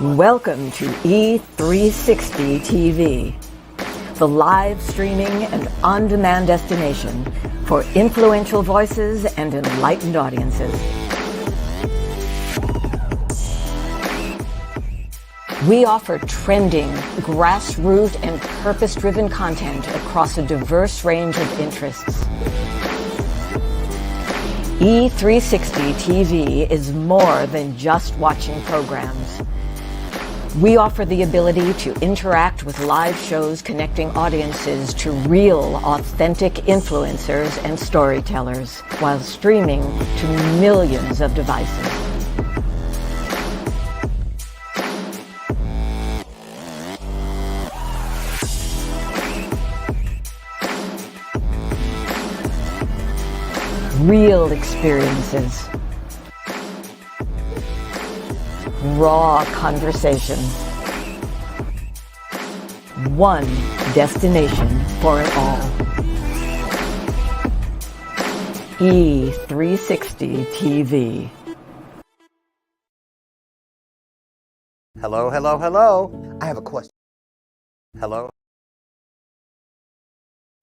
Welcome to E360 TV, the live streaming and on-demand destination for influential voices and enlightened audiences. We offer trending, grassroots, and purpose-driven content across a diverse range of interests. E360 TV is more than just watching programs. We offer the ability to interact with live shows connecting audiences to real, authentic influencers and storytellers while streaming to millions of devices. Real experiences. Raw conversation. One destination for it all. E360 TV. Hello, hello, hello. I have a question. Hello?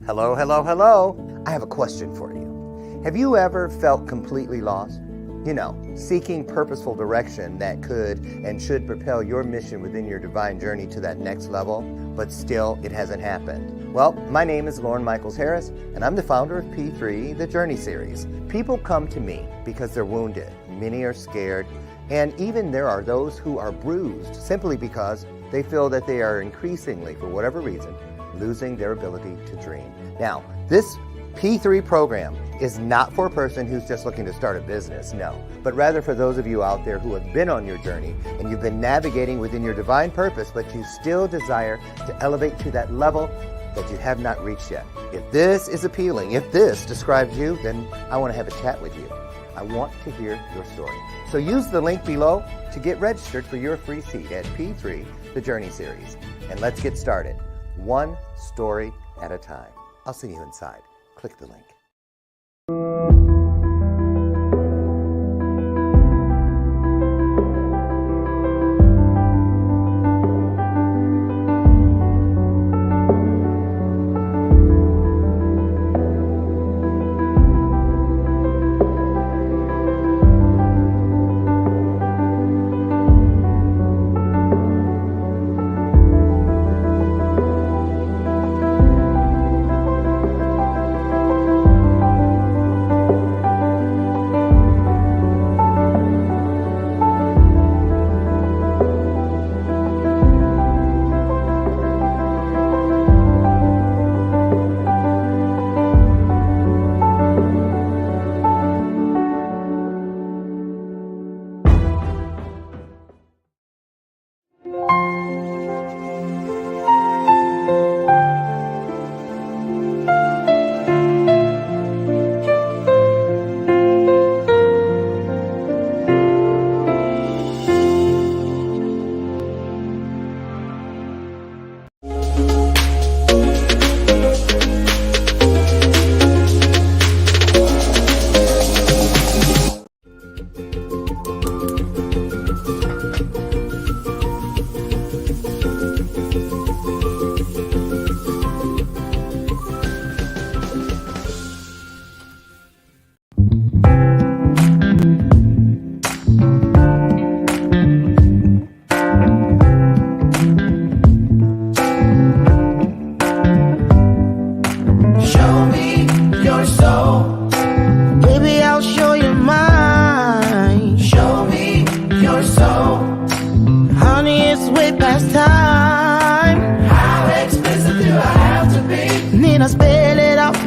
Hello, hello, hello. I have a question for you. Have you ever felt completely lost? You know, seeking purposeful direction that could and should propel your mission within your divine journey to that next level, but still it hasn't happened. Well, my name is Lauren Michaels Harris, and I'm the founder of P3, the Journey Series. People come to me because they're wounded. Many are scared, and even there are those who are bruised simply because they feel that they are increasingly, for whatever reason, losing their ability to dream. Now, this P3 program is not for a person who's just looking to start a business, no, but rather for those of you out there who have been on your journey and you've been navigating within your divine purpose, but you still desire to elevate to that level that you have not reached yet. If this is appealing, if this describes you, then I want to have a chat with you. I want to hear your story. So use the link below to get registered for your free seat at P3, the Journey Series. And let's get started, one story at a time. I'll see you inside. Click the link.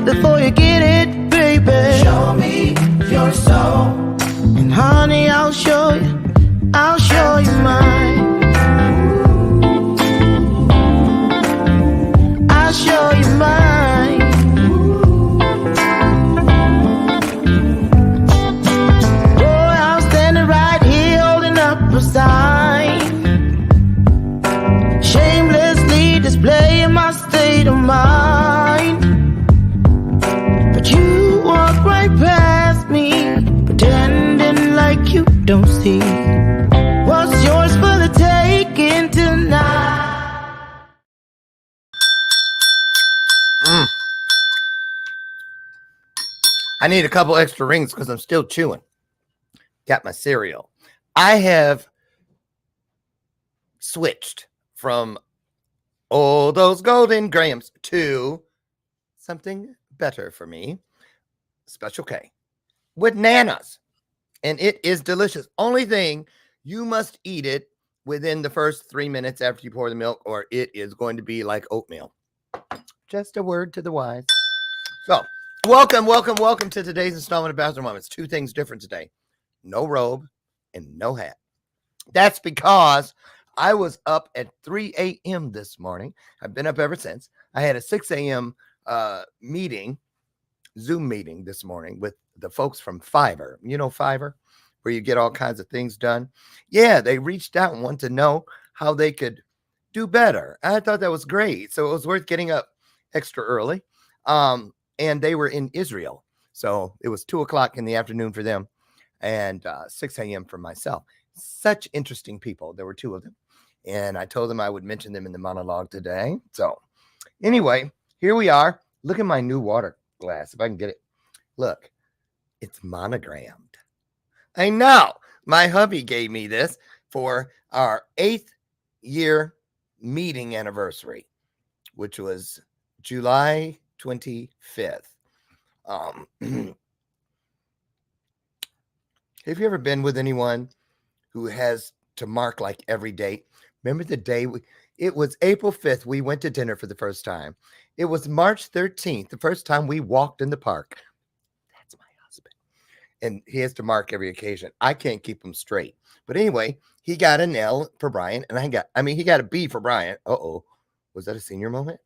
Before you get it, baby, show me your soul. And honey, I'll show you mine. I'll show you mine. Boy, I'm standing right here holding up a sign, shamelessly displaying my state of mind. But you walk right past me, pretending like you don't see what's yours for the take. I need a couple extra rings because I'm still chewing. Got my cereal. I have switched from all those golden grams to something better for me. Special K with nanas. And it is delicious. Only thing, you must eat it within the first 3 minutes after you pour the milk, or it is going to be like oatmeal. Just a word to the wise. So, welcome to today's installment of Bathrobe Moments. Two things different today. No robe and no hat. That's because I was up at 3 a.m. this morning. I've been up ever since. I had a 6 a.m. Zoom meeting this morning with the folks from Fiverr. You know Fiverr, where you get all kinds of things done. Yeah, they reached out and wanted to know how they could do better. I thought that was great. So it was worth getting up extra early. And they were in Israel. So it was 2 o'clock in the afternoon for them and 6 a.m. for myself. Such interesting people. There were two of them. And I told them I would mention them in the monologue today. So anyway, here we are. Look at my new water glass, if I can get it. Look, it's monogrammed. I know. My hubby gave me this for our 8th year meeting anniversary, which was July 25th. Have you ever been with anyone who has to mark like every date? Remember the day it was April 5th. We went to dinner for the first time. It was March 13th, the first time we walked in the park. That's my husband. And he has to mark every occasion. I can't keep him straight. But anyway, he got an L for Brian, and he got a B for Brian. Uh-oh. Was that a senior moment?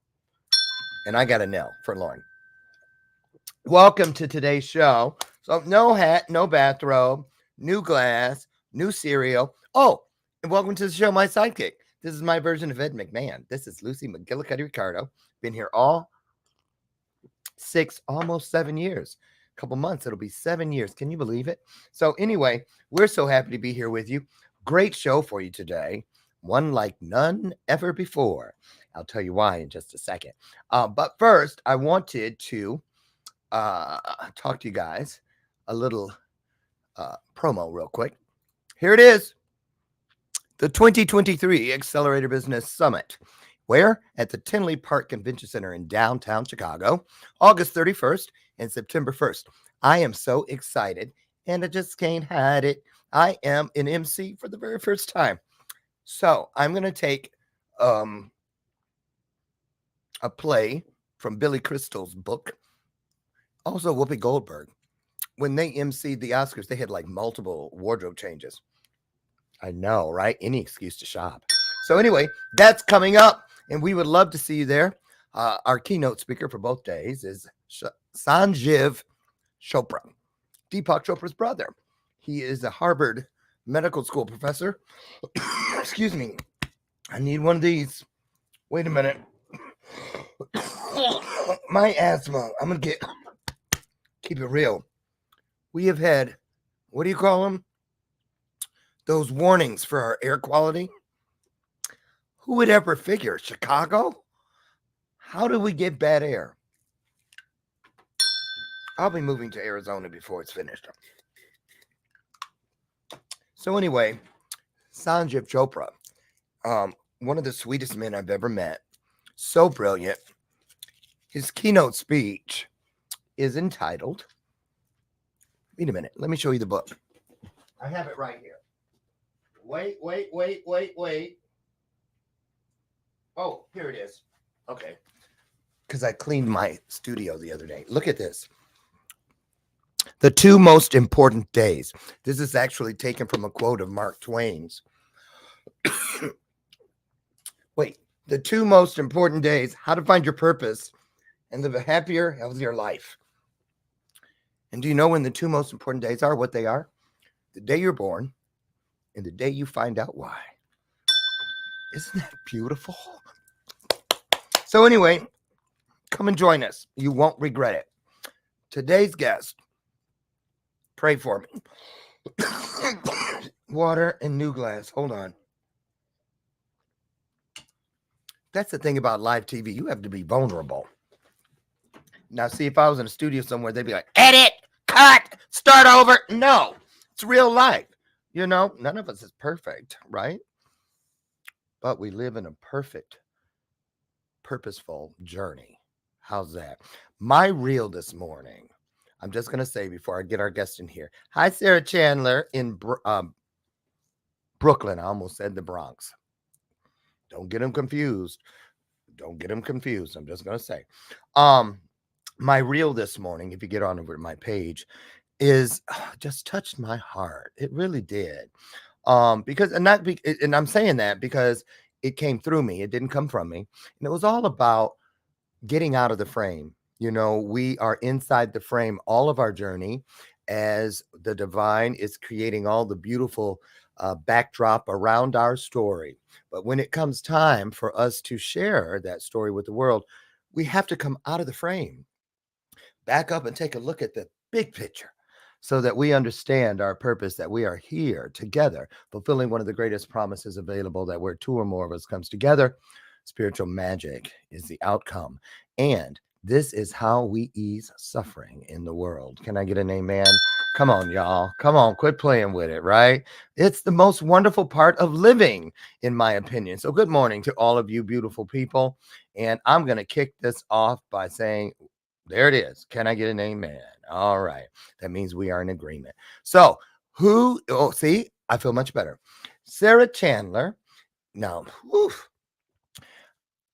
And I got an L for Lauren. Welcome to today's show. So no hat, no bathrobe, new glass, new cereal. Oh, and welcome to the show, my sidekick. This is my version of Ed McMahon. This is Lucy McGillicuddy Ricardo. Been here all 6, almost 7 years. A couple months, it'll be 7 years. Can you believe it? So anyway, we're so happy to be here with you. Great show for you today. One like none ever before. I'll tell you why in just a second. But first, I wanted to talk to you guys a little promo real quick. Here it is. The 2023 Accelerator Business Summit. Where? At the Tinley Park Convention Center in downtown Chicago, August 31st and September 1st. I am so excited, and I just can't hide it. I am an MC for the very first time. So I'm going to take a play from Billy Crystal's book. Also, Whoopi Goldberg. When they emceed the Oscars, they had like multiple wardrobe changes. I know, right? Any excuse to shop. So anyway, that's coming up, and we would love to see you there. Our keynote speaker for both days is Sanjeev Chopra, Deepak Chopra's brother. He is a Harvard Medical School professor. Excuse me. I need one of these. Wait a minute. My asthma. I'm going to keep it real. We have had, what do you call them? Those warnings for our air quality. Who would ever figure? Chicago? How do we get bad air? I'll be moving to Arizona before it's finished. So anyway, Sanjeev Chopra, one of the sweetest men I've ever met. So brilliant. His keynote speech is entitled, wait a minute, let me show you the book. I have it right here. Wait. Oh, here it is. Okay. Because I cleaned my studio the other day. Look at this. The 2 most important days. This is actually taken from a quote of Mark Twain's. Wait. The 2 most important days. How to find your purpose and live a happier, healthier life. And do you know when the 2 most important days are? What they are? The day you're born and the day you find out why. Isn't that beautiful? So anyway, come and join us. You won't regret it. Today's guest, pray for me. Water and new glass. Hold on. That's the thing about live TV. You have to be vulnerable. Now, see, if I was in a studio somewhere, they'd be like, edit, cut, start over. No, it's real life. You know, none of us is perfect, right? But we live in a perfect, purposeful journey. How's that? My reel this morning, I'm just going to say before I get our guest in here. Hi, Sarah Chandler in Brooklyn. I almost said the Bronx. Don't get them confused. Don't get them confused. I'm just going to say. My reel this morning, if you get on over to my page, is just touched my heart. It really did. And I'm saying that because it came through me. It didn't come from me. And it was all about getting out of the frame. You know, we are inside the frame all of our journey as the divine is creating all the beautiful backdrop around our story. But when it comes time for us to share that story with the world, we have to come out of the frame, back up and take a look at the big picture so that we understand our purpose, that we are here together, fulfilling one of the greatest promises available, that where two or more of us comes together, spiritual magic is the outcome. And this is how we ease suffering in the world. Can I get an amen? Come on, y'all. Come on, quit playing with it, right? It's the most wonderful part of living, in my opinion. So good morning to all of you beautiful people. And I'm going to kick this off by saying, there it is. Can I get an amen? All right. That means we are in agreement. So see, I feel much better. Sarah Chandler. Now,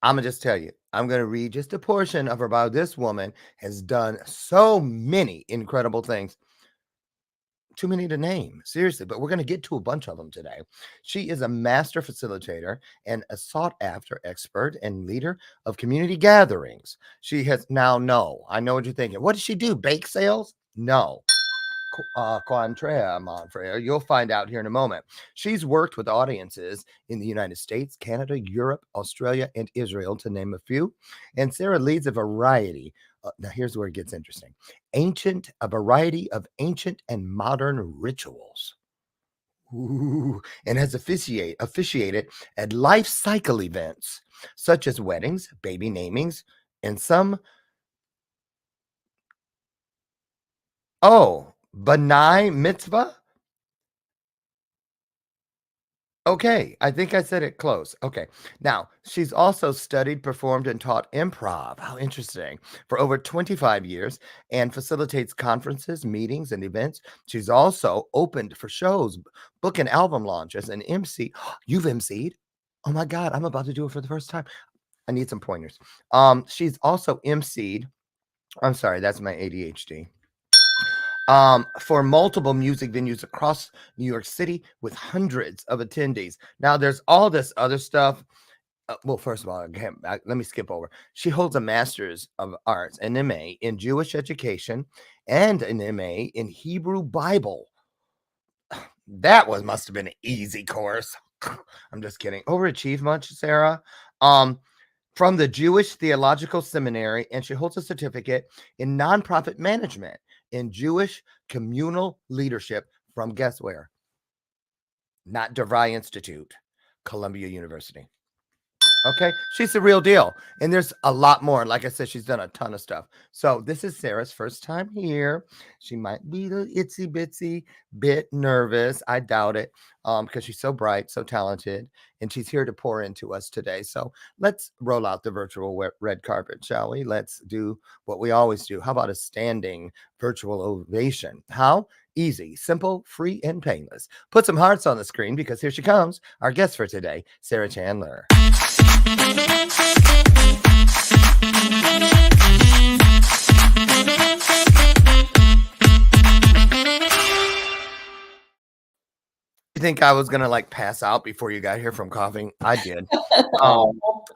I'm going to just tell you, I'm going to read just a portion of her bio. This woman has done so many incredible things. Too many to name, seriously, but we're going to get to a bunch of them today. She is a master facilitator and a sought-after expert and leader of community gatherings. She has I know what you're thinking. What does she do? Bake sales? No. Contraire, mon frere. You'll find out here in a moment. She's worked with audiences in the United States, Canada, Europe, Australia, and Israel, to name a few. And Sarah leads a variety. Now, here's where it gets interesting. A variety of ancient and modern rituals. Ooh, and has officiated at life cycle events such as weddings, baby namings, and some B'nai mitzvah. Okay, I think I said it close. Okay. Now, she's also studied, performed, and taught improv. How interesting. For over 25 years and facilitates conferences, meetings, and events. She's also opened for shows, book and album launches, and MC. You've MC'd? Oh my God, I'm about to do it for the first time. I need some pointers. She's also MC'd. I'm sorry, that's my ADHD. For multiple music venues across New York City with hundreds of attendees. Now, there's all this other stuff. Well, first of all, let me skip over. She holds a Master's of Arts, an MA in Jewish Education, and an MA in Hebrew Bible. That must have been an easy course. I'm just kidding. Overachieved much, Sarah? From the Jewish Theological Seminary, and she holds a certificate in nonprofit management in Jewish communal leadership from, guess where? Not DeVry Institute, Columbia University. Okay, she's the real deal. And there's a lot more. Like I said, she's done a ton of stuff. So this is Sarah's first time here. She might be the itsy bitsy bit nervous. I doubt it, because she's so bright, so talented, and she's here to pour into us today. So let's roll out the virtual red carpet, shall we? Let's do what we always do. How about a standing virtual ovation? How? Easy, simple, free, and painless. Put some hearts on the screen because here she comes, our guest for today, Sarah Chandler. You think I was gonna pass out before you got here from coughing? I did.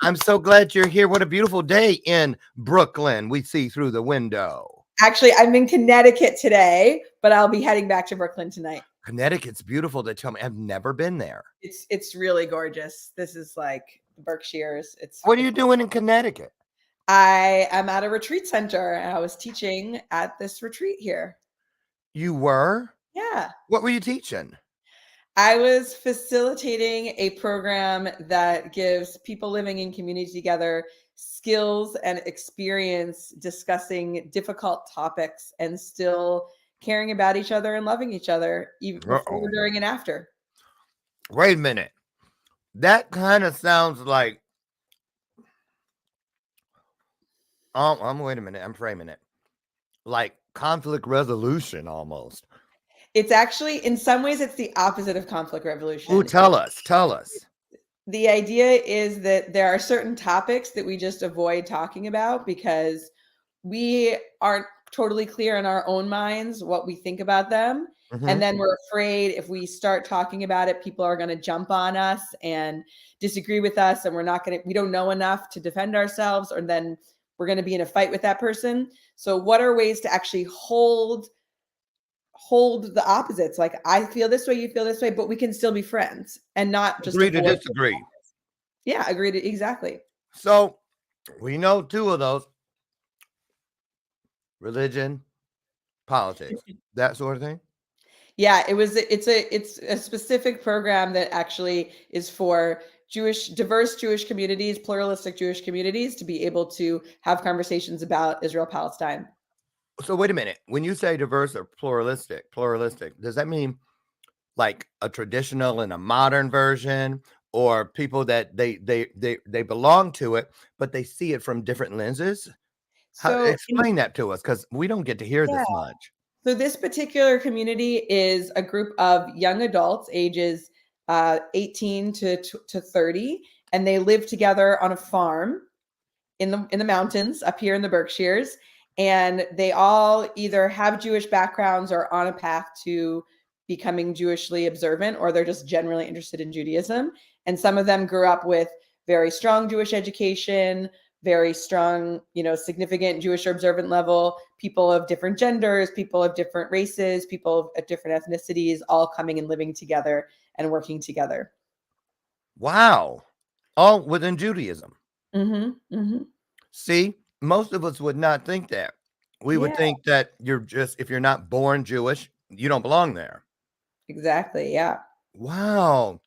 I'm so glad you're here. What a beautiful day in Brooklyn we see through the window. Actually, I'm in Connecticut today, but I'll be heading back to Brooklyn tonight. Connecticut's beautiful. They tell me. I've never been there. It's really gorgeous. This is like the Berkshires. What are you doing in Connecticut? I am at a retreat center and I was teaching at this retreat here. You were? Yeah. What were you teaching? I was facilitating a program that gives people living in community together skills and experience discussing difficult topics and still caring about each other and loving each other even before, Uh-oh. during, and after. Wait a minute. That kind of sounds like, wait a minute. I'm framing it like conflict resolution almost. It's actually, in some ways, it's the opposite of conflict Ooh, resolution. tell us. The idea is that there are certain topics that we just avoid talking about because we aren't totally clear in our own minds what we think about them. And then we're afraid if we start talking about it, people are going to jump on us and disagree with us. And we don't know enough to defend ourselves, or then we're going to be in a fight with that person. So what are ways to actually hold the opposites? Like, I feel this way, you feel this way, but we can still be friends and not just Agree to avoid. disagree. Yeah, agreed. Exactly. So we know two of those: religion, politics, that sort of thing. Yeah, it's a specific program that actually is for diverse Jewish communities, pluralistic Jewish communities, to be able to have conversations about Israel Palestine. So wait a minute. When you say diverse or pluralistic, does that mean like a traditional and a modern version, or people that they belong to it, but they see it from different lenses? So Explain that to us, because we don't get to hear yeah. this much. So this particular community is a group of young adults ages 18 to 30, and they live together on a farm in the mountains up here in the Berkshires. And they all either have Jewish backgrounds or on a path to becoming Jewishly observant, or they're just generally interested in Judaism. And some of them grew up with very strong Jewish education, very strong, significant Jewish observant level, people of different genders, people of different races, people of different ethnicities, all coming and living together and working together. Wow. All within Judaism. Mm-hmm, mm-hmm. See, most of us would not think that. We would Yeah, think that if you're not born Jewish, you don't belong there. exactly. Yeah. Wow.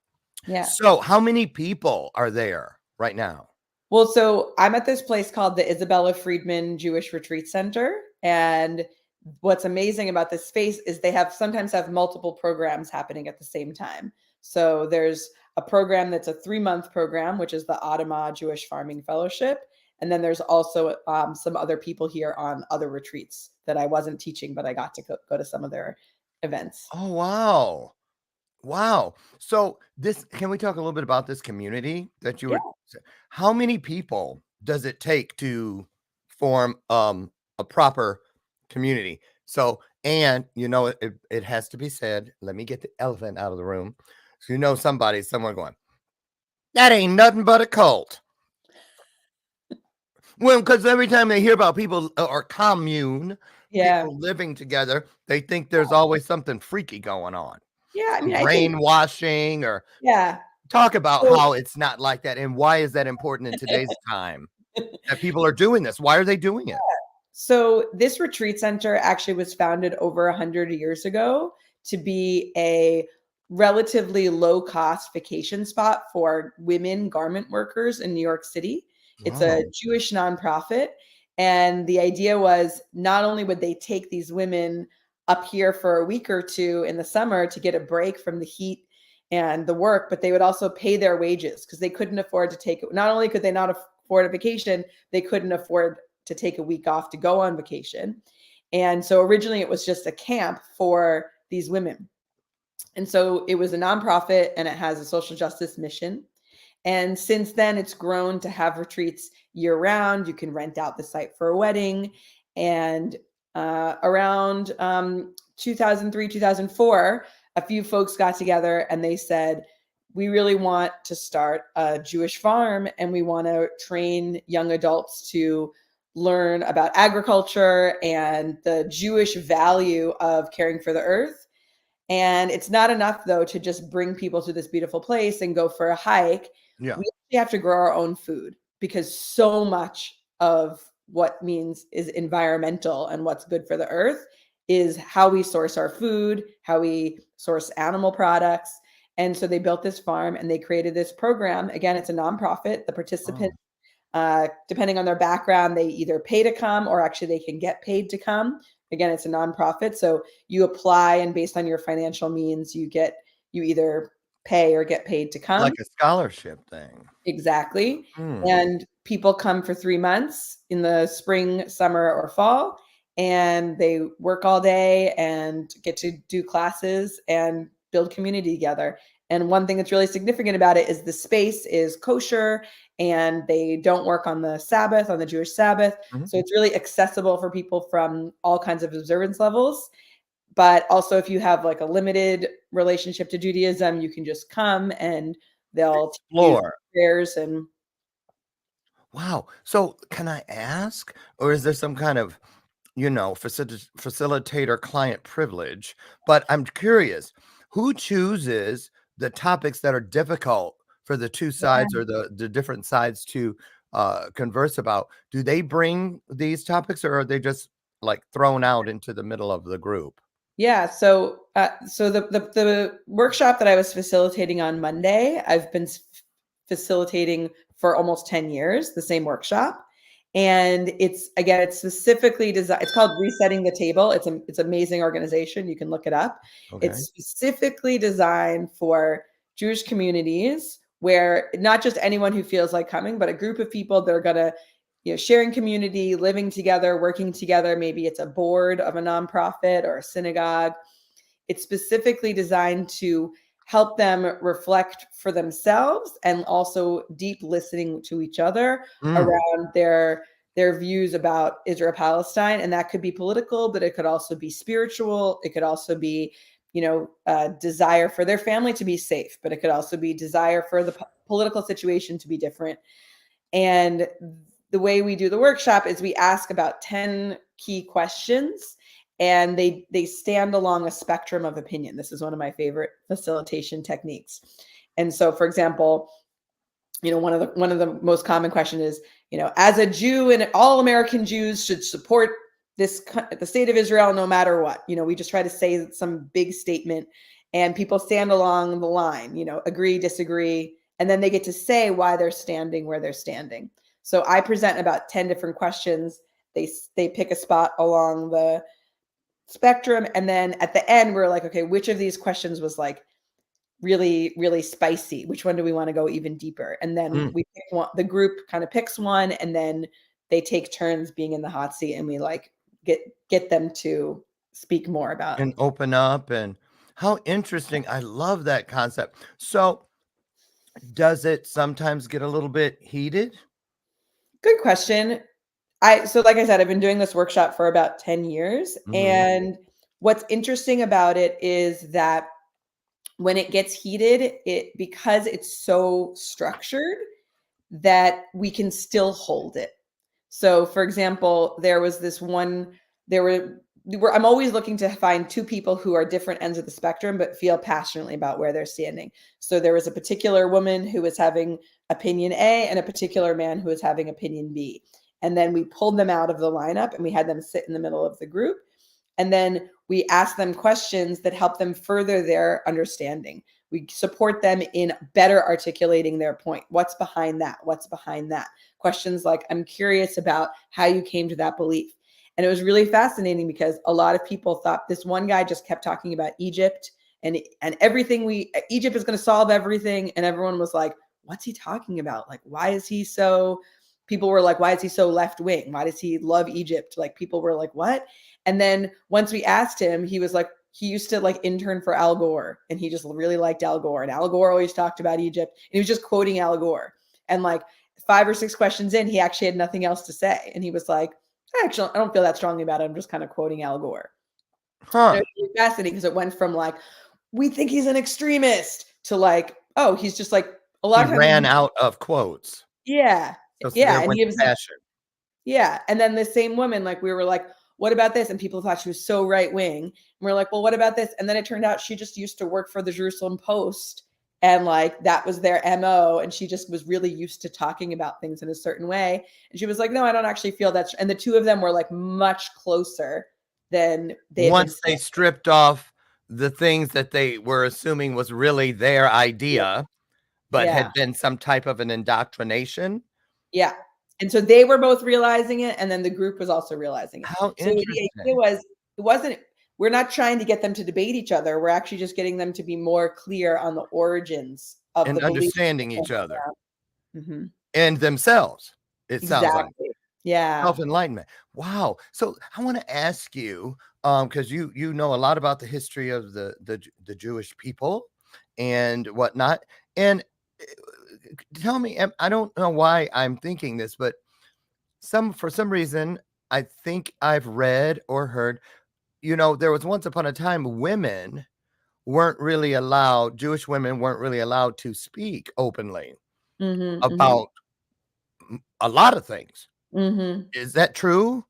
Yeah. So how many people are there right now? Well, so I'm at this place called the Isabella Friedman Jewish Retreat Center. And what's amazing about this space is they sometimes have multiple programs happening at the same time. So there's a program that's a 3-month program, which is the Adamah Jewish Farming Fellowship. And then there's also some other people here on other retreats that I wasn't teaching, but I got to go to some of their events. Oh, wow. Wow. So can we talk a little bit about this community that you Yeah. were, how many people does it take to form a proper community? So, and it has to be said, let me get the elephant out of the room. So, someone going, that ain't nothing but a cult. Well, because every time they hear about people or commune, Yeah. people living together, they think there's always something freaky going on. Yeah. I mean, I think, Brainwashing, or yeah. talk about So- how it's not like that, and why is that important in today's time that people are doing this? Why are they doing it? So this retreat center actually was founded over 100 years ago to be a relatively low-cost vacation spot for women garment workers in New York City. It's a Jewish nonprofit. And the idea was not only would they take these women up here for a week or two in the summer to get a break from the heat and the work, but they would also pay their wages because they couldn't afford to take it. Not only could they not afford a vacation, they couldn't afford to take a week off to go on vacation. And so originally it was just a camp for these women. And so it was a nonprofit and it has a social justice mission. And since then, it's grown to have retreats year round. You can rent out the site for a wedding. And around 2003, 2004, a few folks got together and they said, we really want to start a Jewish farm and we want to train young adults to learn about agriculture and the Jewish value of caring for the earth. And it's not enough, though, to just bring people to this beautiful place and go for a hike. Yeah. We actually have to grow our own food because so much of what means is environmental and what's good for the earth is how we source our food, how we source animal products. And so they built this farm and they created this program. Again, it's a nonprofit. The participants, depending on their background, they either pay to come or actually they can get paid to come. again, it's a nonprofit. So you apply, and based on your financial means, you either pay or get paid to come. Like a scholarship thing. Exactly. Hmm. And people come for 3 months in the spring, summer, or fall, and they work all day and get to do classes and build community together. And one thing that's really significant about it is the space is kosher, and they don't work on the Sabbath, on the Jewish Sabbath. Mhm. So it's really accessible for people from all kinds of observance levels. But also, if you have like a limited relationship to Judaism, you can just come and they'll teach you Explore. prayers and Wow. So can I ask, or is there some kind of, facilitator client privilege? But I'm curious, who chooses the topics that are difficult for the two sides or the different sides to converse about? Do they bring these topics, or are they just like thrown out into the middle of the group? yeah. So the workshop that I was facilitating on Monday, I've been facilitating for almost 10 years, the same workshop. And it's specifically designed. It's called Resetting the Table. It's amazing organization. You can look it up. Okay. It's specifically designed for Jewish communities, where not just anyone who feels like coming, but a group of people that are gonna, sharing community, living together, working together. Maybe it's a board of a nonprofit or a synagogue. It's specifically designed to help them reflect for themselves, and also deep listening to each other Mm. around their views about Israel Palestine. And that could be political, but it could also be spiritual. It could also be, desire for their family to be safe, but it could also be desire for the political situation to be different. And the way we do the workshop is we ask about 10 key questions, and they stand along a spectrum of opinion. This is one of my favorite facilitation techniques. And so, for example, one of the most common question is, as a Jew, and all American Jews should support the state of Israel no matter what. We just try to say some big statement, and people stand along the line, agree, disagree, and then they get to say why they're standing where they're standing. So I present about 10 different questions. They pick a spot along the spectrum, and then at the end we're like, okay, which of these questions was like really, really spicy? Which one do we want to go even deeper? And then we pick one, the group kind of picks one, and then they take turns being in the hot seat, and we like get them to speak more about. And open up, and how interesting. I love that concept. So does it sometimes get a little bit heated? Good question. So like I said, I've been doing this workshop for about 10 years. Mhm. And what's interesting about it is that when it gets heated, because it's so structured, that we can still hold it. So for example, there was this one, I'm always looking to find two people who are different ends of the spectrum, but feel passionately about where they're standing. So there was a particular woman who was having opinion A, and a particular man who was having opinion B. And then we pulled them out of the lineup, and we had them sit in the middle of the group. And then we ask them questions that help them further their understanding. We support them in better articulating their point. What's behind that? What's behind that? Questions like, I'm curious about how you came to that belief. And it was really fascinating, because a lot of people thought this one guy just kept talking about Egypt and everything. Egypt is going to solve everything. And everyone was like, what's he talking about? Like, why is he so, people were like, why is he so left wing? Why does he love Egypt? Like, people were like, what? And then once we asked him, he was like, he used to like intern for Al Gore, and he just really liked Al Gore. And Al Gore always talked about Egypt, and he was just quoting Al Gore. And like 5 or 6 questions in, he actually had nothing else to say. And he was like, actually, I don't feel that strongly about it. I'm just kind of quoting Al Gore. Huh. It was really fascinating, because it went from like, we think he's an extremist, to like, oh, he's just like, a lot He of times. ran out of quotes. Yeah. So Yeah. there And went he the was, passion. yeah. And then the same woman, like, we were like, what about this? And people thought she was so right wing. And we're like, well, what about this? And then it turned out she just used to work for the Jerusalem Post. And like, that was their MO. And she just was really used to talking about things in a certain way. And she was like, no, I don't actually feel that. And the two of them were like much closer than they had been. Once they stripped off the things that they were assuming was really their idea, but Yeah. had been some type of an indoctrination. Yeah. And so they were both realizing it, and then the group was also realizing it. How So the idea interesting. was, we're not trying to get them to debate each other. We're actually just getting them to be more clear on the origins of And the beliefs. understanding each other Mhm. and themselves, it sounds like. Exactly. Yeah. Self-enlightenment. Wow. So I want to ask you, because you know a lot about the history of the Jewish people and whatnot. And tell me, I don't know why I'm thinking this, but for some reason, I think I've read or heard, there was once upon a time Jewish women weren't really allowed to speak openly Mhm, mhm, about a lot of things. mhm. Is that true?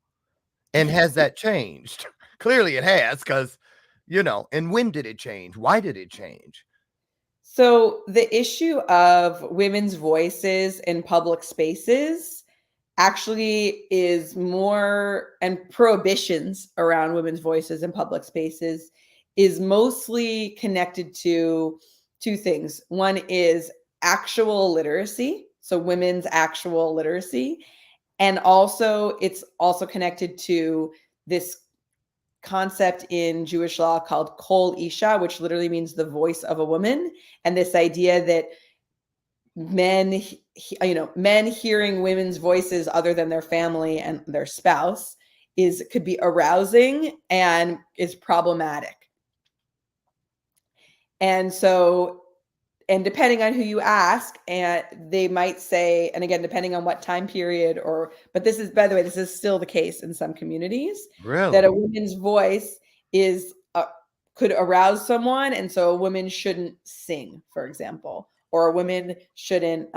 And has that changed? Clearly it has, because, and when did it change? Why did it change? So the issue of women's voices in public spaces actually is more, and prohibitions around women's voices in public spaces is mostly connected to two things. One is actual literacy, so women's actual literacy, and also it's also connected to this concept in Jewish law called kol isha, which literally means the voice of a woman, and this idea that men men hearing women's voices other than their family and their spouse could be arousing and is problematic. And so, and depending on who you ask, and they might say, and again, depending on what time period, but this is, by the way, this is still the case in some communities, that Really? a woman's voice is could arouse someone, and so a woman shouldn't sing, for example, or a woman shouldn't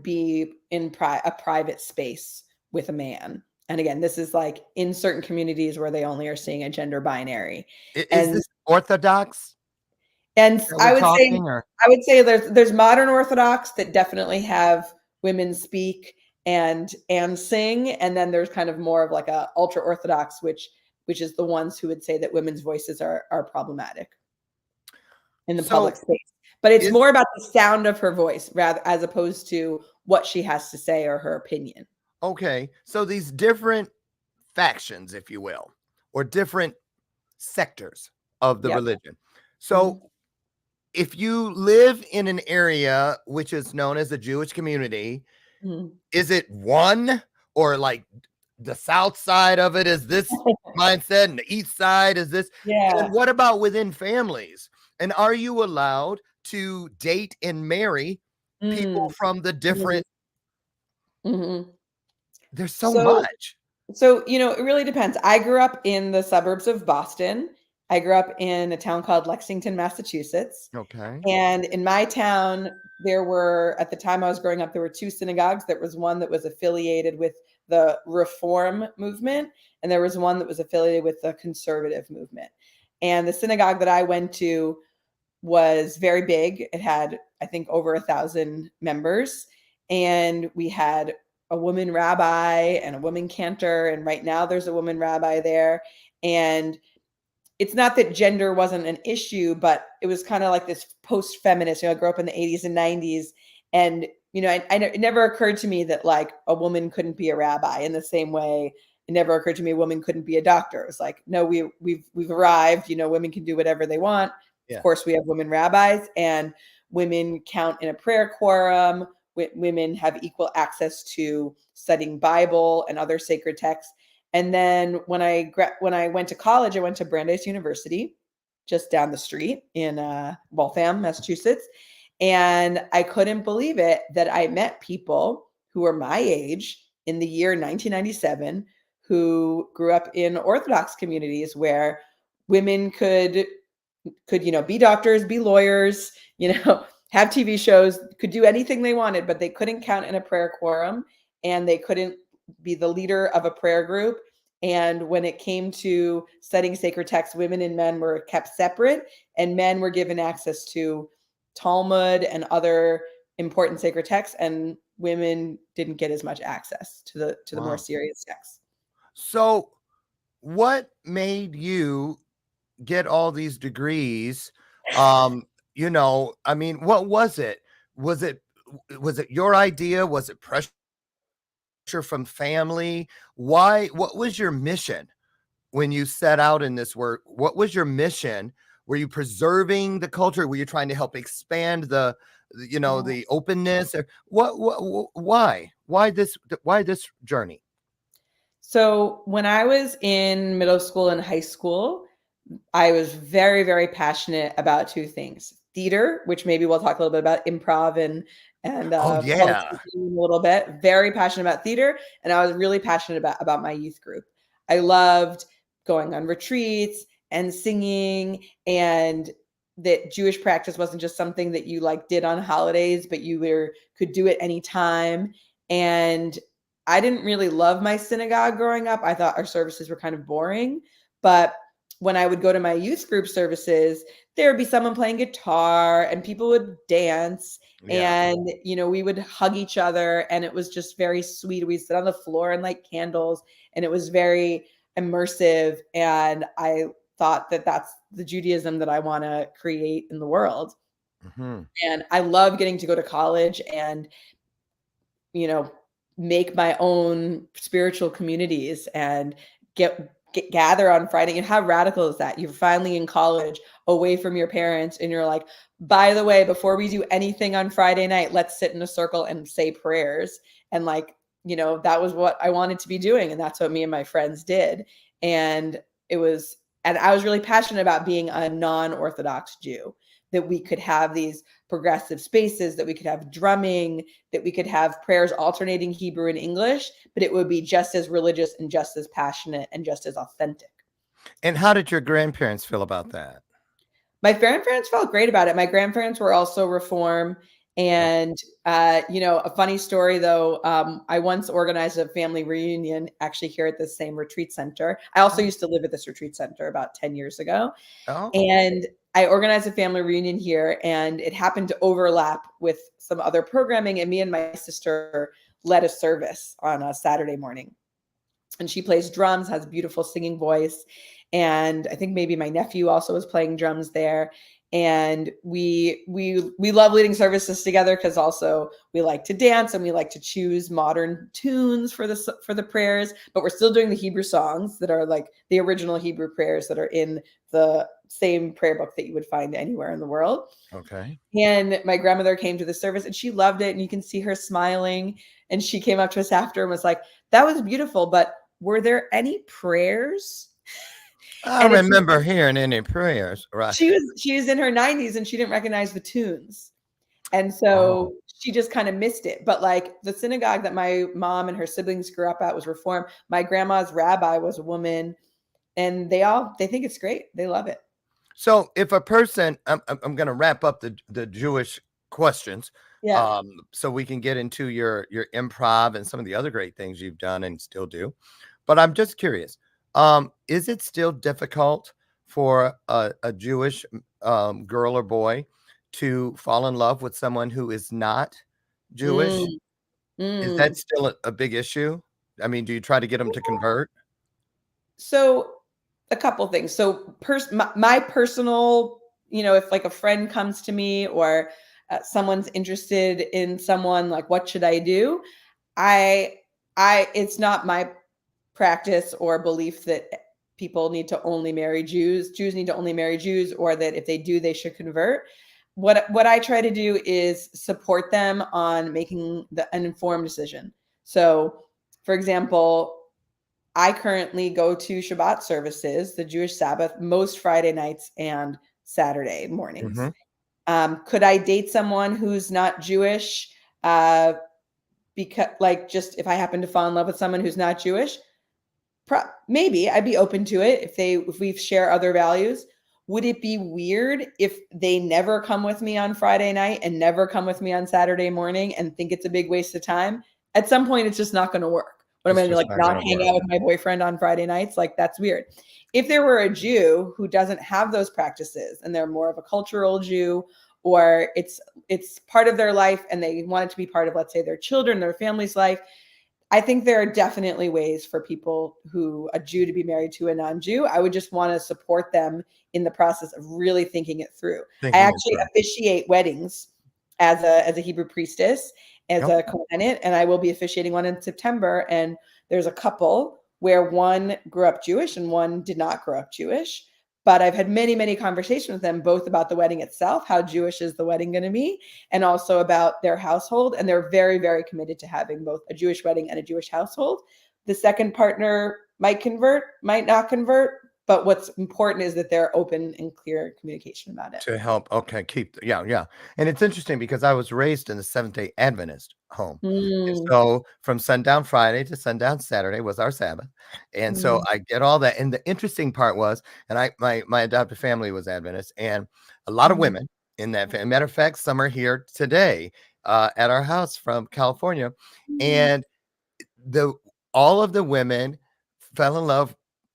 be in a private space with a man. And again, this is like in certain communities where they only are seeing a gender binary. Is And this orthodox and that we're talking, or? I would say there's modern Orthodox that definitely have women speak and sing, and then there's kind of more of like a ultra Orthodox, which is the ones who would say that women's voices are problematic in the public So space. But it's is more about the sound of her voice rather as opposed to what she has to say or her opinion. okay. So these different factions, if you will, or different sectors of the Yep. religion. Mhm. So if you live in an area which is known as a Jewish community, Mhm. is it one, or like the south side of it is this mindset and the east side is this? Yeah. And what about within families? And are you allowed to date and marry people Mm. from the Mhm. different? Mhm. There's so So much. it really depends. I grew up in the suburbs of Boston. I grew up in a town called Lexington, Massachusetts. Okay. And in my town, at the time I was growing up, there were two synagogues. There was one that was affiliated with the Reform movement, and there was one that was affiliated with the conservative movement. And the synagogue that I went to was very big. It had, I think, over 1,000 members. And we had a woman rabbi and a woman cantor. And right now there's a woman rabbi there. And it's not that gender wasn't an issue, but it was kind of like this post-feminist. I grew up in the 80s and 90s. And, it never occurred to me that like a woman couldn't be a rabbi in the same way. It never occurred to me a woman couldn't be a doctor. It was like, no, we've arrived, women can do whatever they want. Of Yeah. course, we have women rabbis, and women count in a prayer quorum. Women have equal access to studying Bible and other sacred texts. And then when I went to college, I went to Brandeis University, just down the street in Waltham, Massachusetts. And I couldn't believe it that I met people who were my age in the year 1997 who grew up in Orthodox communities where women could be doctors, be lawyers, have TV shows, could do anything they wanted, but they couldn't count in a prayer quorum, and they couldn't be the leader of a prayer group. And when it came to studying sacred texts, women and men were kept separate, and men were given access to Talmud and other important sacred texts, and women didn't get as much access to the more Wow. serious texts. So what made you get all these degrees? I mean, what was it? Was it your idea? Was it pressure from family? Why? What was your mission when you set out in this work, what was your mission? Were you preserving the culture? Were you trying to help expand the openness? Or why this journey? So when I was in middle school and high school, I was very, very passionate about two things: theater, which maybe we'll talk a little bit about improv and Oh public yeah. speaking a little bit. Very passionate about theater, and I was really passionate about my youth group. I loved going on retreats and singing, and that Jewish practice wasn't just something that you like did on holidays, but you could do it anytime. And I didn't really love my synagogue growing up. I thought our services were kind of boring, but when I would go to my youth group services, there would be someone playing guitar and people would dance, Yeah. and we would hug each other, and it was just very sweet. We'd sit on the floor and light candles, and it was very immersive, and I thought that that's the Judaism that I want to create in the world. Mm-hmm. And I love getting to go to college and make my own spiritual communities and gather on Friday. And how radical is that? You're finally in college, away from your parents, and you're like, by the way, before we do anything on Friday night, let's sit in a circle and say prayers. And that was what I wanted to be doing. And that's what me and my friends did. And I was really passionate about being a non-Orthodox Jew, that we could have these progressive spaces, that we could have drumming, that we could have prayers alternating Hebrew and English, but it would be just as religious and just as passionate and just as authentic. And how did your grandparents feel about that? My grandparents felt great about it. My grandparents were also Reform. And, a funny story, though, I once organized a family reunion actually here at the same retreat center. I also used to live at this retreat center about 10 years ago. Oh. And I organized a family reunion here, and it happened to overlap with some other programming. And me and my sister led a service on a Saturday morning. And she plays drums, has a beautiful singing voice. And I think maybe my nephew also was playing drums there. And we love leading services together because also we like to dance and we like to choose modern tunes for the prayers, but we're still doing the Hebrew songs that are like the original Hebrew prayers that are in the same prayer book that you would find anywhere in the world. Okay. And my grandmother came to the service and she loved it, and you can see her smiling. And she came up to us after and was like, "That was beautiful, but were there any prayers?" I remember hearing any prayers, right? She was in her 90s and she didn't recognize the tunes. And so she just kind of missed it. But like the synagogue that my mom and her siblings grew up at was Reform. My grandma's rabbi was a woman, and they think it's great. They love it. So if a person, I'm going to wrap up the Jewish questions, Yeah. so we can get into your improv and some of the other great things you've done and still do. But I'm just curious, is it still difficult for a Jewish girl or boy to fall in love with someone who is not Jewish? Is that still a big issue? I mean, do you try to get them to convert? So a couple things. So my personal, if like a friend comes to me or someone's interested in someone, like, what should I do? It's not my practice or belief that people need to only marry Jews. Jews need to only marry Jews, or that if they do, they should convert. What I try to do is support them on making an informed decision. So, for example, I currently go to Shabbat services, the Jewish Sabbath, most Friday nights and Saturday mornings. Mm-hmm. Could I date someone who's not Jewish? Because, like, just if I happen to fall in love with someone who's not Jewish, maybe I'd be open to it if we share other values. Would it be weird if they never come with me on Friday night and never come with me on Saturday morning and think it's a big waste of time? At some point, it's just not going to work. What am I going to not hang out with my boyfriend on Friday nights? Like, that's weird. If there were a Jew who doesn't have those practices and they're more of a cultural Jew, or it's part of their life and they want it to be part of, let's say, their children, their family's life, I think there are definitely ways for a Jew to be married to a non-Jew. I would just want to support them in the process of really thinking it through. I actually officiate weddings as a Hebrew priestess, as a Kohenet, and I will be officiating one in September. And there's a couple where one grew up Jewish and one did not grow up Jewish. But I've had many, many conversations with them, both about the wedding itself, how Jewish is the wedding going to be, and also about their household. And they're very, very committed to having both a Jewish wedding and a Jewish household. The second partner might convert, might not convert, but what's important is that they're open and clear communication about it. To help. Okay. Yeah. And it's interesting because I was raised in the Seventh-day Adventist home. And Mm, so from sundown Friday to sundown Saturday was our Sabbath. And so mm, I get all that. And the interesting part was, and my adopted family was Adventist, and a lot of mm, women in that family. Matter of fact, some are here today at our house from California. mm, And the all of the women fell in love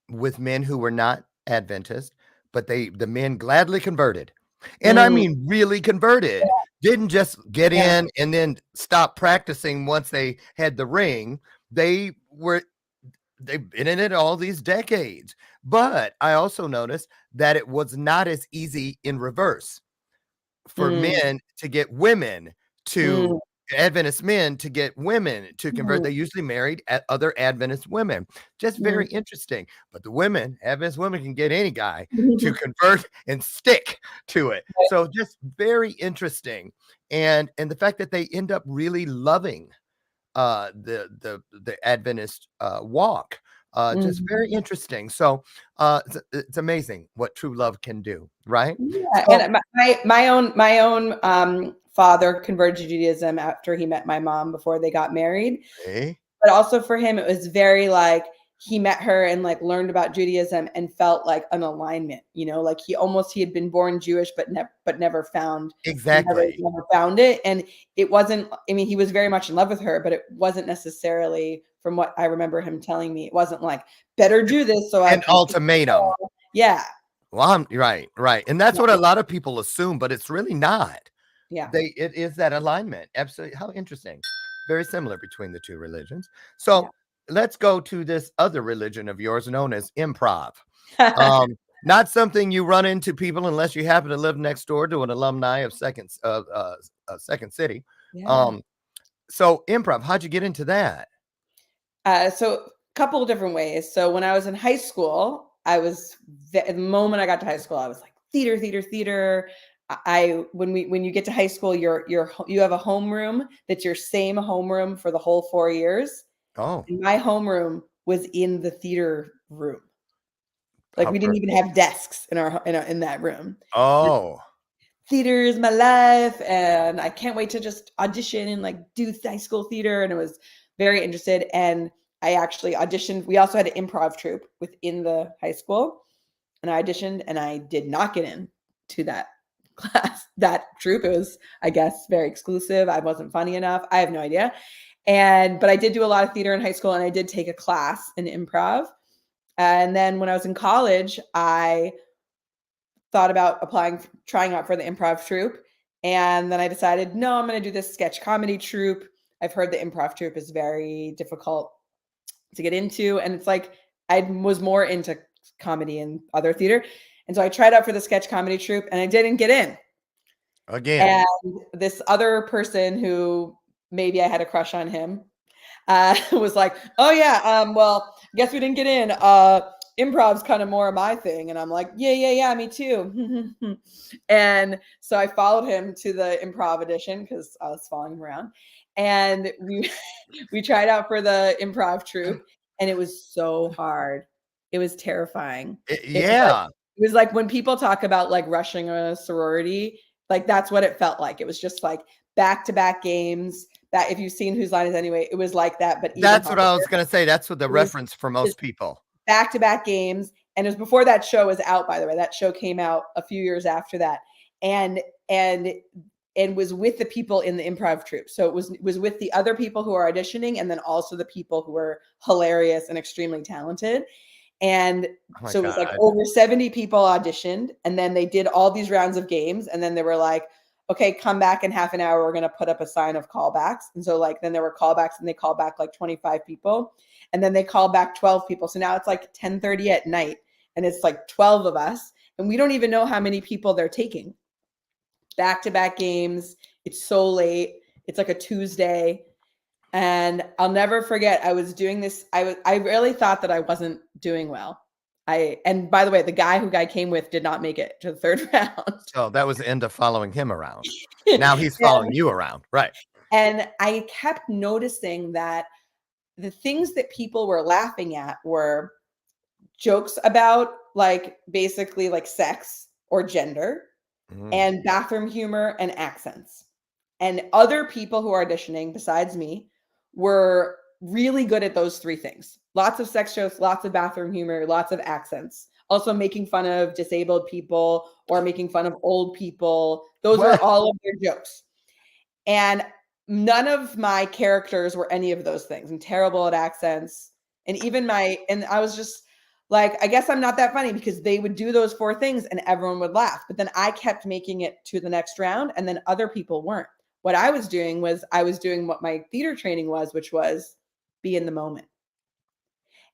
with men who were not Adventist, but the men gladly converted. And I mm. mean really converted. Didn't just get Yeah. in and then stop practicing once they had the ring. They've been in it all these decades. But I also noticed that it was not as easy in reverse for Mm, men to get women to mm, Adventist men to get women to convert. mm, They usually married at other Adventist women. Just mm. very interesting. But the women, Adventist women, can get any guy to convert and stick to it. So just very interesting. And the fact that they end up really loving the Adventist walk. Just Mhm. very interesting. So it's amazing what true love can do, right? Yeah, So and my own father converted to Judaism after he met my mom before they got married. eh, But also for him, it was very like he met her and like learned about Judaism and felt like an alignment, like he had been born Jewish, but never found exactly. never found it. And it wasn't, I mean, he was very much in love with her, but it wasn't necessarily, from what I remember him telling me, it wasn't like better do this so I An can, ultimatum. yeah, Well, right. And that's what a lot of people assume, but it's really not. yeah, It is that alignment. Absolutely. How interesting. Very similar between the two religions. yeah. So let's go to this other religion of yours known as improv. Not something you run into people unless you happen to live next door to an alumni of Second City. Yeah. Um, so improv, how'd you get into that? So a couple of different ways. So when I was in high school, the moment I got to high school, I was like theater, theater, theater. When you get to high school, you have a homeroom that's your same homeroom for the whole 4 years. Oh, And my homeroom was in the theater room. Like how we didn't even perfect. have desks in that room. Oh, Theater is my life, and I can't wait to just audition and like do high school theater. And I was very interested, and I actually auditioned. We also had an improv troupe within the high school, and I auditioned, and I did not get in to that class, that troupe. It was, I guess, very exclusive. I wasn't funny enough. I have no idea. But I did do a lot of theater in high school, and I did take a class in improv. And then when I was in college, I thought about trying out for the improv troupe. And then I decided, no, I'm going to do this sketch comedy troupe. I've heard the improv troupe is very difficult to get into. And it's like, I was more into comedy and other theater. And so I tried out for the sketch comedy troupe and I didn't get in. again. And this other person who maybe I had a crush on him was like, oh yeah, well, I guess we didn't get in. Improv's kind of more of my thing. And I'm like, yeah, me too. And so I followed him to the improv audition because I was following him around. And we tried out for the improv troupe, and it was so hard. It was terrifying. It was like Yeah. it was like when people talk about like rushing a sorority, like that's what it felt like. It was just like back-to-back games. That if you've seen Whose Line Is Anyway, it was like that, but even That's what harder. I was going to say. That's what the It was reference for it was most people. back-to-back games, and it was before that show was out, by the way. That show came out a few years after that, and was with the people in the improv troupe. So it was with the other people who are auditioning, and then also the people who were hilarious and extremely talented. And Oh my so it was like God. over 70 people auditioned, and then they did all these rounds of games, and then they were like, okay, come back in half an hour. We're going to put up a sign of callbacks. And so like, then there were callbacks, and they called back like 25 people, and then they called back 12 people. So now it's like 10:30 at night, and it's like 12 of us, and we don't even know how many people they're taking. Back-to-back games. It's so late. It's like a Tuesday. And I'll never forget, I was doing this. I really thought that I wasn't doing well. And by the way, the guy who I came with did not make it to the third round. So that was the end of following him around. Now he's Yeah. following you around. Right. And I kept noticing that the things that people were laughing at were jokes about like basically like sex or gender and bathroom humor and accents. And other people who are auditioning besides me were really good at those three things. Lots of sex jokes, lots of bathroom humor, lots of accents. Also making fun of disabled people or making fun of old people. Those were What? all of their jokes. And none of my characters were any of those things. I'm terrible at accents. And and I was just like, I guess I'm not that funny because they would do those four things and everyone would laugh. But then I kept making it to the next round and then other people weren't. What I was doing was I was doing what my theater training was, which was be in the moment.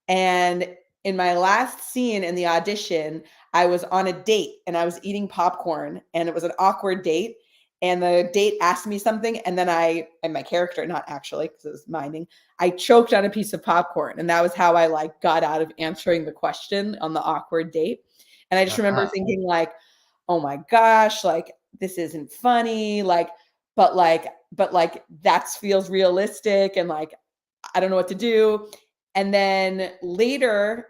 And in my last scene in the audition, I was on a date and I was eating popcorn and it was an awkward date. And the date asked me something. And then and my character, not actually, because it was minding, I choked on a piece of popcorn. And that was how I like got out of answering the question on the awkward date. And I just remember thinking like, oh my gosh, like this isn't funny. But that feels realistic. And like, I don't know what to do. And then later,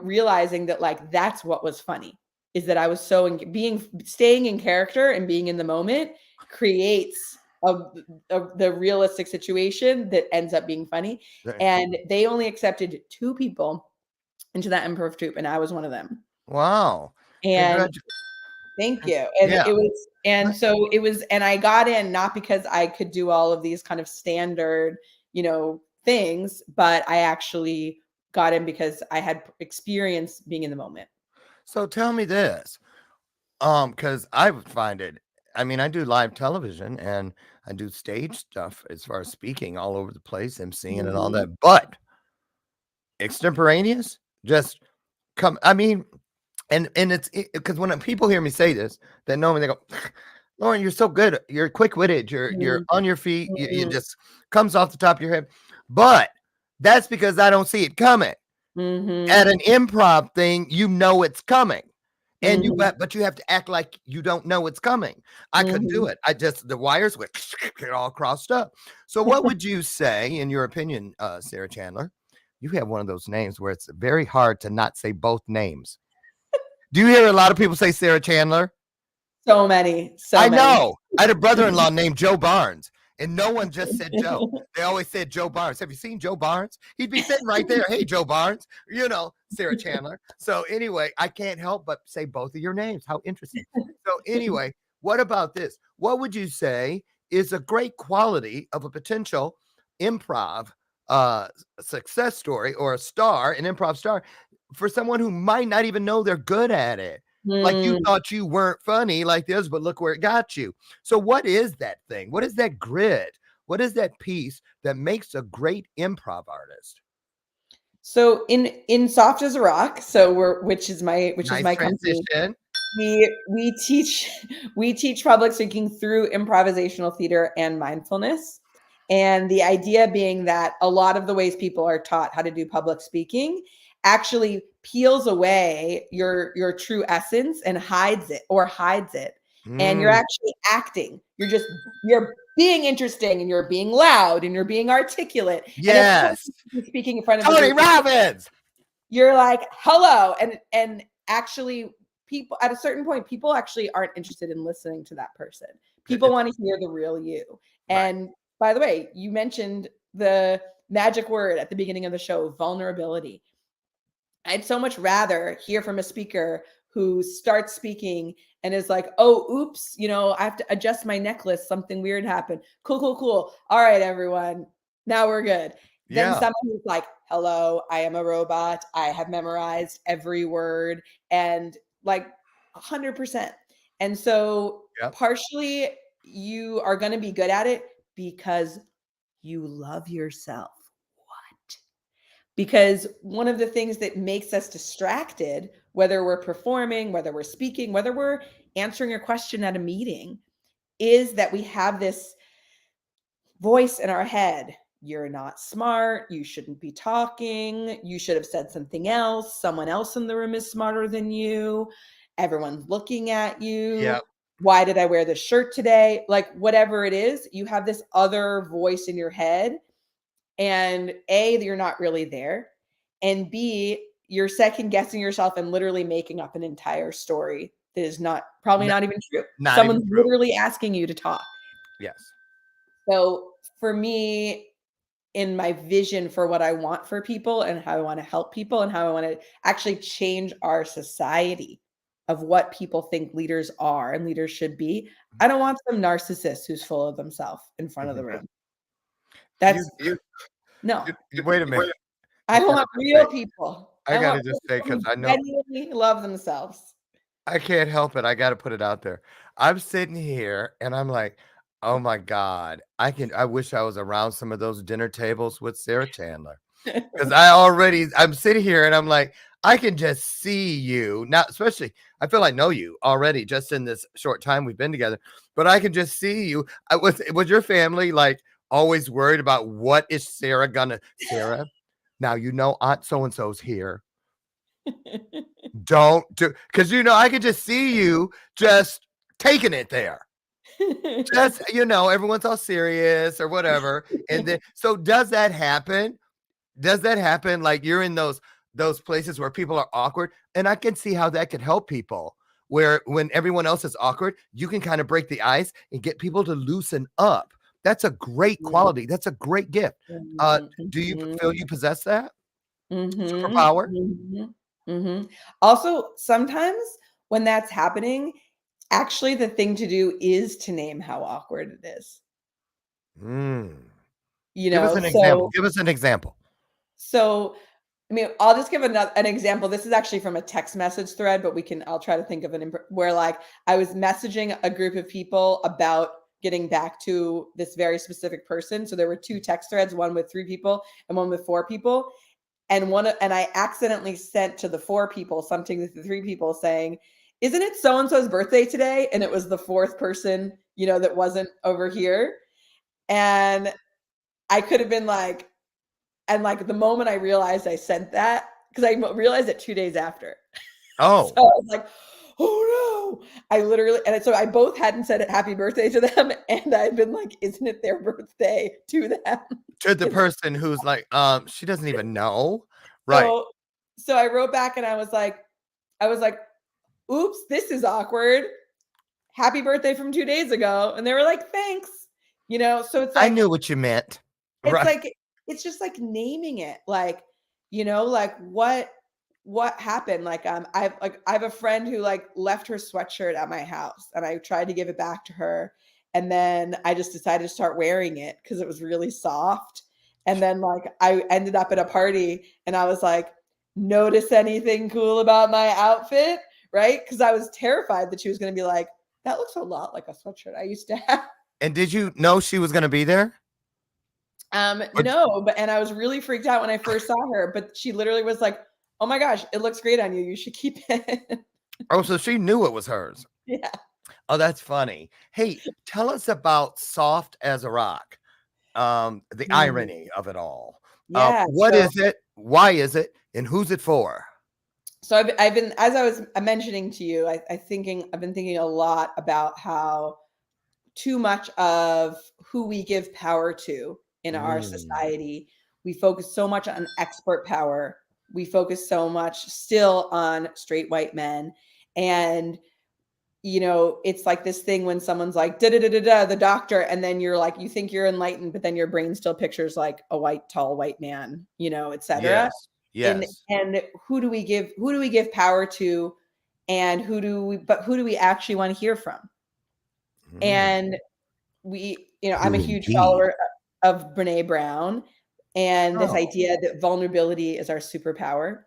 realizing that like, that's what was funny is that I was staying in character and being in the moment creates the realistic situation that ends up being funny. And they only accepted 2 people into that improv troupe, and I was one of them. Wow. And thank you. And Yeah. and I got in not because I could do all of these kind of standard, things, but I actually got in because I had experience being in the moment. So tell me this, because I would find it. I mean, I do live television and I do stage stuff as far as speaking all over the place, emceeing and all that. But extemporaneous, just come. I mean, and it's because when people hear me say this, they know me. They go, Lauren, you're so good. You're quick-witted. You're on your feet. You just comes off the top of your head. But that's because I don't see it coming. At an improv thing, you know it's coming. And but you have to act like you don't know it's coming. I couldn't do it. The wires would get all crossed up. So what would you say, in your opinion, Sarah Chandler? You have one of those names where it's very hard to not say both names. Do you hear a lot of people say Sarah Chandler? So many. I know. I had a brother-in-law named Joe Barnes, and no one just said Joe. They always said Joe Barnes. Have you seen Joe Barnes? He'd be sitting right there. Hey, Joe Barnes. Sarah Chandler. So anyway, I can't help but say both of your names. How interesting. So anyway, what about this? What would you say is a great quality of a potential improv success story or an improv star, for someone who might not even know they're good at it? Like you thought you weren't funny like this, but look where it got you. So what is that thing? What is that grid? What is that piece that makes a great improv artist? So in Soft as a Rock, which is my company, we teach public speaking through improvisational theater and mindfulness. And the idea being that a lot of the ways people are taught how to do public speaking actually peels away your true essence and hides it. And you're actually acting. You're being interesting and you're being loud and you're being articulate. Yes. And speaking in front of Tony Robbins. You're like, hello. And actually people at a certain point, people actually aren't interested in listening to that person. People want to hear the real you. And by the way, you mentioned the magic word at the beginning of the show, vulnerability. I'd so much rather hear from a speaker who starts speaking and is like, oh, oops, I have to adjust my necklace. Something weird happened. Cool. All right, everyone. Now we're good. Then someone who's like, hello, I am a robot. I have memorized every word and like 100%. And so partially you are going to be good at it because you love yourself. Because one of the things that makes us distracted, whether we're performing, whether we're speaking, whether we're answering a question at a meeting, is that we have this voice in our head you're not smart, you shouldn't be talking, you should have said something else, someone else in the room is smarter than you, everyone's looking at you. Yep. Why did I wear this shirt today? Like whatever it is, you have this other voice in your head, and A, you're not really there, and B, you're second guessing yourself and literally making up an entire story that is probably not even true. Not even Someone's true. literally asking you to talk. Yes. So for me, in my vision for what I want for people and how I want to help people and how I want to actually change our society of what people think leaders are and leaders should be, I don't want some narcissist who's full of themselves in front of the room. That's no. Wait a minute. I want real people. I gotta want just say, people because who I know genuinely love themselves. I can't help it. I got to put it out there. I'm sitting here and I'm like, oh my God, I wish I was around some of those dinner tables with Sarah Chandler. Because I'm sitting here and I'm like, I can just see you now, especially I feel I know you already just in this short time we've been together, but I can just see you. Was your family like always worried about what is Sarah gonna, Sarah? Now, Aunt so-and-so's here. Don't do, because I could just see you just taking it there. Just, everyone's all serious or whatever. And then, so does that happen? Does that happen? Like you're in those places where people are awkward, and I can see how that could help people. Where when everyone else is awkward, you can kind of break the ice and get people to loosen up. That's a great quality. That's a great gift. Do you feel you possess that superpower? Also, sometimes when that's happening, actually the thing to do is to name how awkward it is. Give us an example. Give us an example. So, I mean, I'll just give an example. This is actually from a text message thread, but I'll try to think of where like I was messaging a group of people about getting back to this very specific person. So there were 2 text threads, one with 3 people and one with 4 people. And I accidentally sent to the 4 people something to the 3 people saying, isn't it so-and-so's birthday today? And it was the 4th person, that wasn't over here. And I could have been like, and like the moment I realized I sent that, because I realized it 2 days after. Oh. So I was like, oh no. I literally, and so I both hadn't said happy birthday to them. And I'd been like, isn't it their birthday to them? To the person who's like, she doesn't even know. Right. So I wrote back and I was like, oops, this is awkward. Happy birthday from 2 days ago. And they were like, thanks. So it's like, I knew what you meant. It's like, it's just like naming it, like, like what happened? Like, I have a friend who like left her sweatshirt at my house and I tried to give it back to her. And then I just decided to start wearing it because it was really soft. And then like I ended up at a party and I was like, notice anything cool about my outfit? Right? Because I was terrified that she was going to be like, that looks a lot like a sweatshirt I used to have. And did you know she was going to be there? No, and I was really freaked out when I first saw her, but she literally was like, oh my gosh, it looks great on you. You should keep it. Oh, so she knew it was hers. Yeah. Oh, that's funny. Hey, tell us about Soft as a Rock. The irony of it all. Yeah. What is it? Why is it? And who's it for? So I've been, as I was mentioning to you, I've been thinking a lot about how too much of who we give power to in our society, we focus so much on expert power. We focus so much still on straight white men. And, it's like this thing when someone's like, the doctor, and then you're like, you think you're enlightened, but then your brain still pictures like a tall white man, et cetera. Yes. And who do we give power to? And who do we actually want to hear from? And I'm a huge follower of Brene Brown and this idea that vulnerability is our superpower,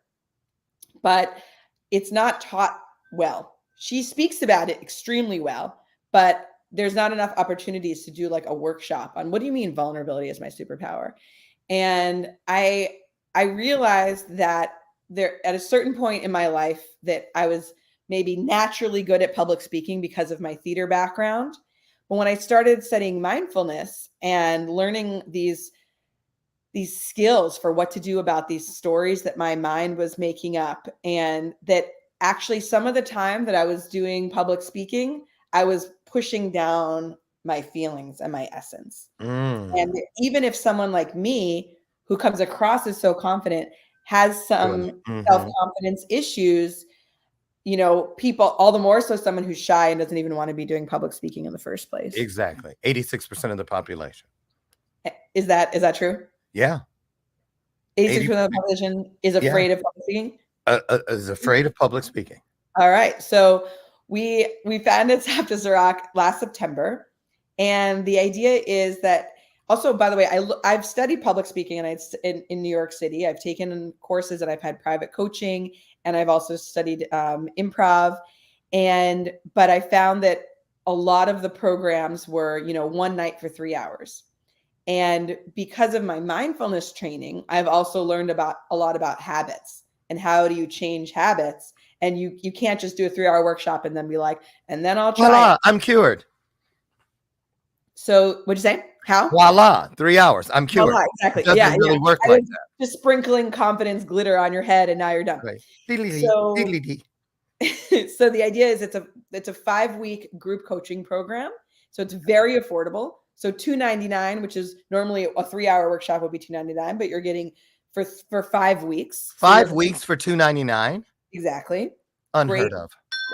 but it's not taught well. She speaks about it extremely well, but there's not enough opportunities to do like a workshop on what do you mean vulnerability is my superpower? And I realized that there at a certain point in my life that I was maybe naturally good at public speaking because of my theater background. But when I started studying mindfulness and learning these these skills for what to do about these stories that my mind was making up. And that actually some of the time that I was doing public speaking, I was pushing down my feelings and my essence. And even if someone like me, who comes across as so confident, has some self-confidence issues, you know, people, all the more so someone who's shy and doesn't even want to be doing public speaking in the first place. Exactly. 86% of the population. Is that true? Yeah. 86% of the population is afraid of public speaking? Is afraid of public speaking. All right. So we founded SARAH last September. And the idea is that, also, by the way, I've studied public speaking in New York City. I've taken courses and I've had private coaching, and I've also studied improv. But I found that a lot of the programs were, you know, one night for 3 hours. And because of my mindfulness training, I've also learned a lot about habits and how do you change habits. And you can't just do a 3-hour workshop and then be like, and then I'll try. Voila, I'm cured. So what'd you say? How? Voila, 3 hours. I'm cured. Voila, exactly. It doesn't really work like that. Just sprinkling confidence glitter on your head and now you're done. Right. So, so the idea is it's a 5-week group coaching program. So it's very affordable. So $299, which is normally a 3-hour workshop would be $299, but you're getting for 5 weeks. 5 weeks for $299. Exactly. Unheard of.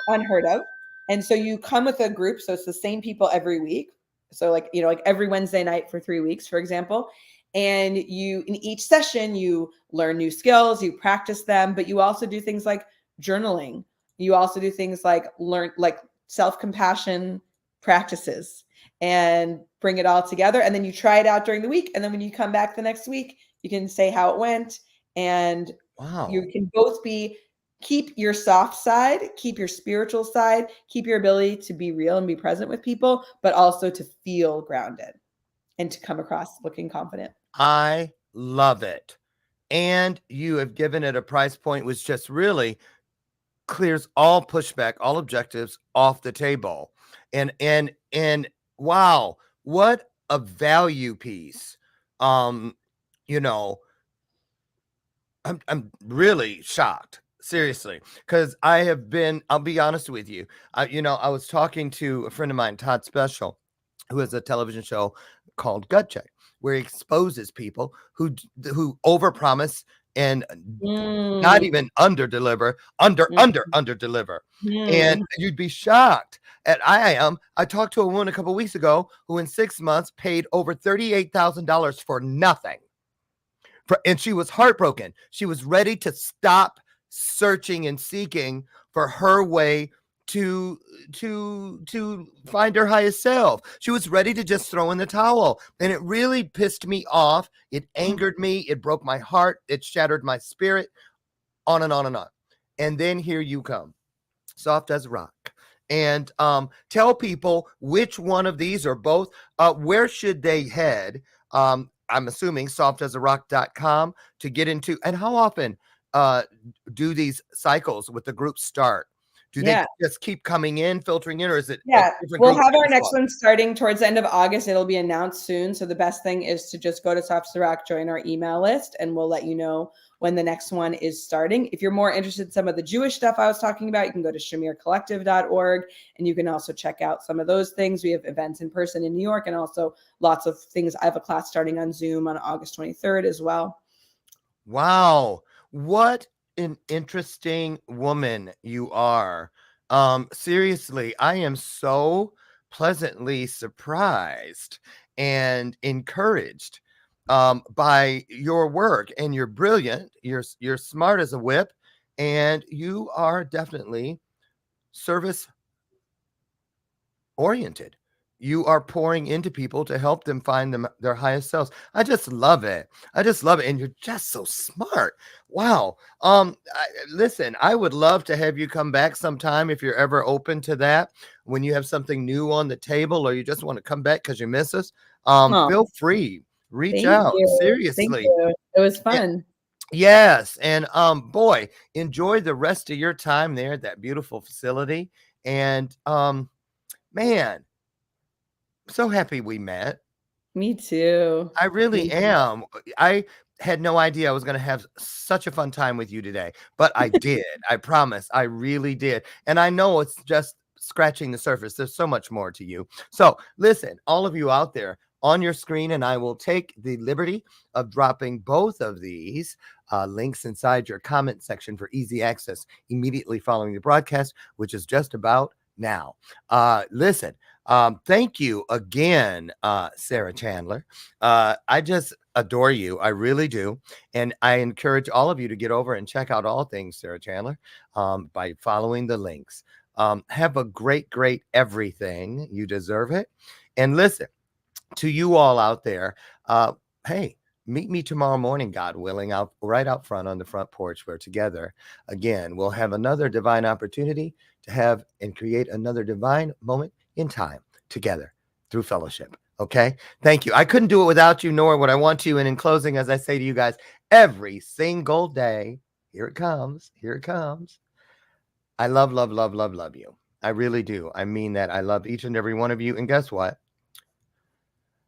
Unheard of. And so you come with a group. So it's the same people every week. So like, you know, like every Wednesday night for 3 weeks, for example. And you, in each session, you learn new skills, you practice them, but you also do things like journaling. You also do things like self-compassion practices and bring it all together. And then you try it out during the week. And then when you come back the next week, you can say how it went. And you can both keep your soft side, keep your spiritual side, keep your ability to be real and be present with people, but also to feel grounded and to come across looking confident. I love it. And you have given it a price point which just really clears all pushback, all objectives off the table. And wow, what a value piece. You know, I'm really shocked. Seriously, because I'll be honest with you. I was talking to a friend of mine, Todd Special, who has a television show called Gut Check, where he exposes people who overpromise and not even underdeliver, underdeliver. And you'd be shocked. And I talked to a woman a couple of weeks ago who in 6 months paid over $38,000 for nothing. And she was heartbroken. She was ready to stop searching and seeking for her way to find her highest self. She was ready to just throw in the towel, and it really pissed me off. It angered me. It broke my heart. It shattered my spirit, on and on and on. And then here you come, soft as a rock. And tell people which one of these or both, where should they head? I'm assuming softasarock.com to get into. And how often do these cycles with the group start? Do they just keep coming in, filtering in, or is it? Yeah, we'll have our next one starting towards the end of August. It'll be announced soon. So the best thing is to just go to Soft as a Rock, join our email list, and we'll let you know when the next one is starting. If you're more interested in some of the Jewish stuff I was talking about, you can go to shamircollective.org, and you can also check out some of those things. We have events in person in New York, and also lots of things. I have a class starting on Zoom on August 23rd as well. Wow. What an interesting woman you are. Seriously, I am so pleasantly surprised and encouraged by your work, and you're brilliant. You're smart as a whip, and you are definitely service oriented. You are pouring into people to help them find their highest selves. I just love it. And you're just so smart. Wow. Listen, I would love to have you come back sometime if you're ever open to that. When you have something new on the table, or you just want to come back because you miss us, feel free. Reach out. Seriously. Thank you. It was fun. Yes. And boy, enjoy the rest of your time there at that beautiful facility. And man, so happy we met. Me too. I really am. I had no idea I was going to have such a fun time with you today, but I did. I promise. I really did. And I know it's just scratching the surface. There's so much more to you. So listen, all of you out there on your screen, and I will take the liberty of dropping both of these links inside your comment section for easy access immediately following the broadcast, which is just about now. Listen, thank you again, Sarah Chandler. I just adore you. I really do. And I encourage all of you to get over and check out all things Sarah Chandler by following the links. Have a great, great everything. You deserve it. And listen, to you all out there, hey, meet me tomorrow morning, God willing, right out front on the front porch, where together, again, we'll have another divine opportunity to have and create another divine moment in time together through fellowship. Okay. Thank you. I couldn't do it without you, nor would I want to. And in closing, as I say to you guys, every single day, here it comes. Here it comes. I love, love, love, love, love you. I really do. I mean that. I love each and every one of you. And guess what?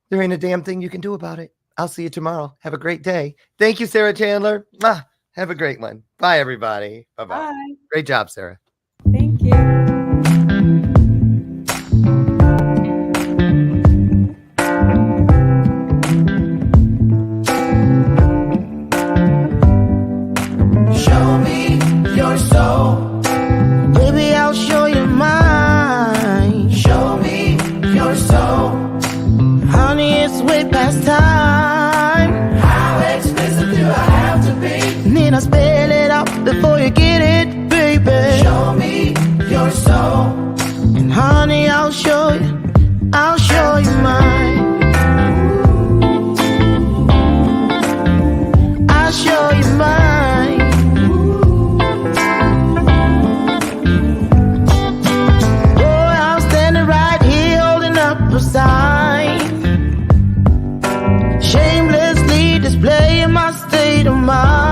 There ain't a damn thing you can do about it. I'll see you tomorrow. Have a great day. Thank you, Sarah Chandler. Have a great one. Bye, everybody. Bye-bye. Bye. Great job, Sarah. Thank you. Show me your soul. Baby, I'll show you mine. Show me your soul. Honey, it's way past time. How explicit do I have to be? Need I spell it out before you get it, baby? Show me your soul. And honey, I'll show you mine. I'll show you mine. Boy, I'm standing right here holding up a sign, shamelessly displaying my state of mind.